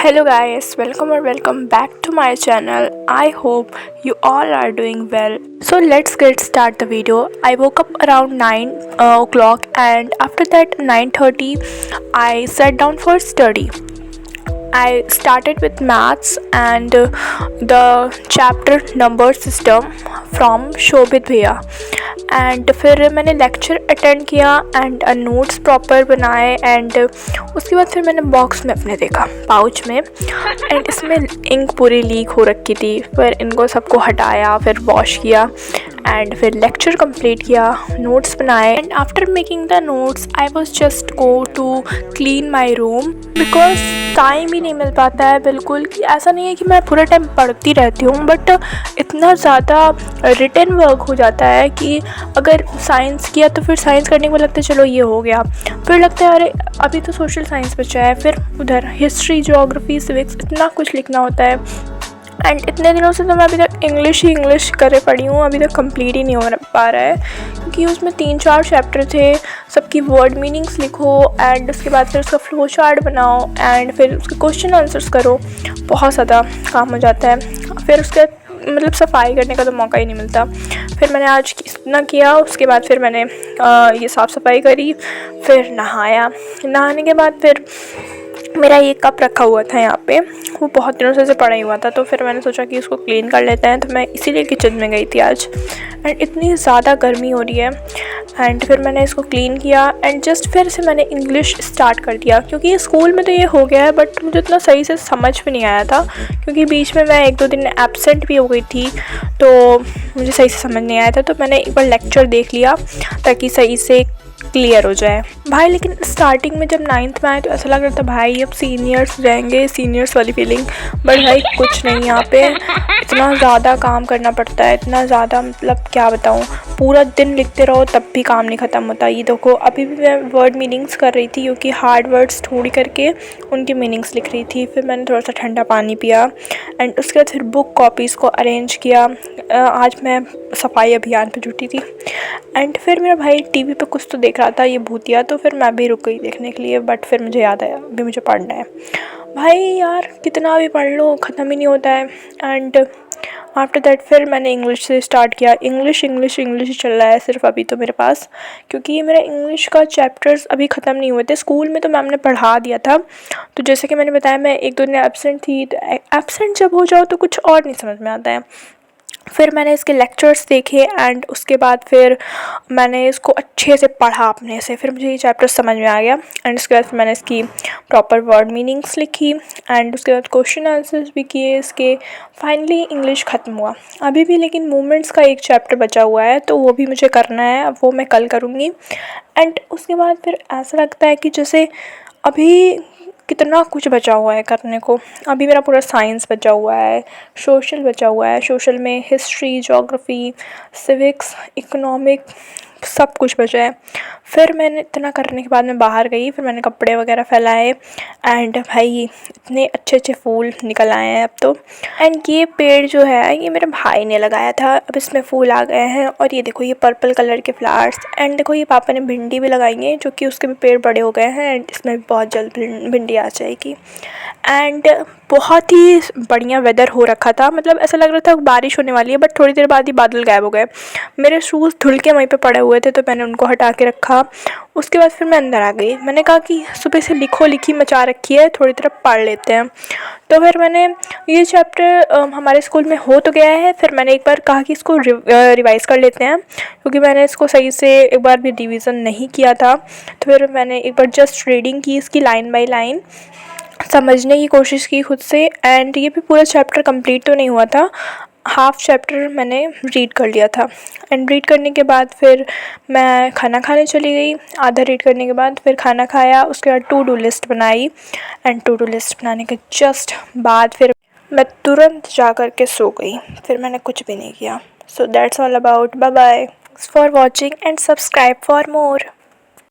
Hello guys, welcome back to my channel. I hope you all are doing well. So let's get start the video. I woke up around 9 o'clock and after that 9:30 I sat down for study. I started with maths and the chapter number system from शोभित भैया and फिर मैंने lecture attend किया and notes proper बनाए and उसके बाद फिर मैंने box में अपने देखा पाउच में एंड इसमें इंक पूरी लीक हो रखी थी। फिर इनको सबको हटाया, फिर वॉश किया एंड फिर लेक्चर कंप्लीट किया, नोट्स बनाए and after making the notes I was just go to clean my room because time ही नहीं मिल पाता है बिल्कुल। कि ऐसा नहीं है कि मैं पूरा टाइम पढ़ती रहती हूँ बट इतना ज़्यादा रिटन वर्क हो जाता है कि अगर साइंस किया तो फिर साइंस करने के बाद लगता है चलो ये हो गया, फिर लगता है अरे अभी तो सोशल साइंस बचा है, फिर उधर हिस्ट्री, ज्योग्राफी, सिविक्स, इतना कुछ लिखना होता है एंड इतने दिनों से तो मैं अभी तक इंग्लिश करे पढ़ी हूँ, अभी तक कंप्लीट ही नहीं हो पा रहा है क्योंकि उसमें 3-4 चैप्टर थे, सबकी वर्ड मीनिंग्स लिखो एंड उसके बाद फिर उसका फ्लो चार्ट बनाओ एंड फिर उसके क्वेश्चन आंसर्स करो, बहुत ज़्यादा काम हो जाता है। फिर उसके मतलब सफाई करने का तो मौका ही नहीं मिलता। फिर मैंने आज इतना किया, उसके बाद फिर मैंने ये साफ़ सफाई करी, फिर नहाने के बाद फिर मेरा ये कप रखा हुआ था यहाँ पे, वो बहुत दिनों से पड़ा ही हुआ था तो फिर मैंने सोचा कि उसको क्लीन कर लेते हैं, तो मैं इसीलिए किचन में गई थी आज एंड इतनी ज़्यादा गर्मी हो रही है एंड फिर मैंने इसको क्लीन किया एंड जस्ट फिर से मैंने इंग्लिश स्टार्ट कर दिया क्योंकि स्कूल में तो ये हो गया है बट मुझे इतना सही से समझ में नहीं आया था क्योंकि बीच में मैं 1-2 दिन एब्सेंट भी हो गई थी तो मुझे सही से समझ नहीं आया था। तो मैंने एक बार लेक्चर देख लिया ताकि सही से क्लियर हो जाए भाई। लेकिन स्टार्टिंग में जब 9th में आए तो ऐसा लग रहा था भाई अब सीनियर्स जाएंगे, सीनियर्स वाली फीलिंग, बट भाई कुछ नहीं, यहाँ पे इतना ज़्यादा काम करना पड़ता है, इतना ज़्यादा मतलब क्या बताऊँ, पूरा दिन लिखते रहो तब भी काम नहीं ख़त्म होता। ये देखो अभी भी मैं वर्ड मीनिंग्स कर रही थी क्योंकि हार्ड वर्ड्स थोड़ी करके उनकी मीनिंग्स लिख रही थी। फिर मैंने थोड़ा सा ठंडा पानी पिया एंड उसके बाद फिर बुक कॉपीज़ को अरेंज किया। आज मैं सफाई अभियान पे जुटी थी एंड फिर मेरा भाई टीवी पे कुछ तो देख रहा था, ये भूतिया, तो फिर मैं भी रुक गई देखने के लिए बट फिर मुझे याद आया अभी मुझे पढ़ना है। भाई यार कितना भी पढ़ लो ख़त्म ही नहीं होता है एंड आफ्टर दैट फिर मैंने इंग्लिश से स्टार्ट किया। इंग्लिश ही चल रहा है सिर्फ अभी तो मेरे पास, क्योंकि मेरा इंग्लिश का चैप्टर्स अभी ख़त्म नहीं हुए थे। स्कूल में तो मैम ने पढ़ा दिया था, तो जैसे कि मैंने बताया मैं 1-2 दिन एब्सेंट थी, तो एब्सेंट जब हो जाओ तो कुछ और नहीं समझ में आता है। फिर मैंने इसके लेक्चर्स देखे एंड उसके बाद फिर मैंने इसको अच्छे से पढ़ा अपने से, फिर मुझे ये चैप्टर समझ में आ गया एंड उसके बाद फिर मैंने इसकी प्रॉपर वर्ड मीनिंग्स लिखी एंड उसके बाद क्वेश्चन आंसर्स भी किए इसके। फाइनली इंग्लिश ख़त्म हुआ अभी भी, लेकिन मूवमेंट्स का एक चैप्टर बचा हुआ है तो वो भी मुझे करना है, अब वो मैं कल करूँगी। एंड उसके बाद फिर ऐसा लगता है कि जैसे अभी कितना कुछ बचा हुआ है करने को। अभी मेरा पूरा साइंस बचा हुआ है, सोशल बचा हुआ है, सोशल में हिस्ट्री, ज्योग्राफी, सिविक्स, इकोनॉमिक, सब कुछ बचा है। फिर मैंने इतना करने के बाद मैं बाहर गई, फिर मैंने कपड़े वगैरह फैलाए एंड भाई इतने अच्छे फूल निकल आए हैं अब तो। एंड ये पेड़ जो है ये मेरे भाई ने लगाया था, अब इसमें फूल आ गए हैं और ये देखो ये पर्पल कलर के फ्लावर्स। एंड देखो ये पापा ने भिंडी भी लगाई है जो कि उसके भी पेड़ बड़े हो गए हैं एंड इसमें भी बहुत जल्द भिंडी आ जाएगी। एंड बहुत ही बढ़िया वेदर हो रखा था, मतलब ऐसा लग रहा था बारिश होने वाली है बट थोड़ी देर बाद ही बादल गायब हो गए। मेरे शूज़ धुल के वहीं पे पड़े हुए थे तो मैंने उनको हटा के रखा। उसके बाद फिर मैं अंदर आ गई, मैंने कहा कि सुबह से लिखी मचा रखी है, थोड़ी देर पढ़ लेते हैं। तो फिर मैंने ये चैप्टर हमारे स्कूल में हो तो गया है, फिर मैंने एक बार कहा कि इसको रिवाइज़ कर लेते हैं क्योंकि मैंने इसको सही से एक बार भी रिवीज़न नहीं किया था। तो फिर मैंने एक बार जस्ट रीडिंग की इसकी लाइन बाय लाइन, समझने की कोशिश की खुद से। एंड ये भी पूरा चैप्टर कंप्लीट तो नहीं हुआ था, हाफ़ चैप्टर मैंने रीड कर लिया था। एंड रीड करने के बाद फिर मैं खाना खाने चली गई, आधा रीड करने के बाद फिर खाना खाया, उसके बाद टू डू लिस्ट बनाई एंड टू डू लिस्ट बनाने के जस्ट बाद फिर मैं तुरंत जा कर के सो गई, फिर मैंने कुछ भी नहीं किया। So that's all about, bye bye, thanks for watching and subscribe for more.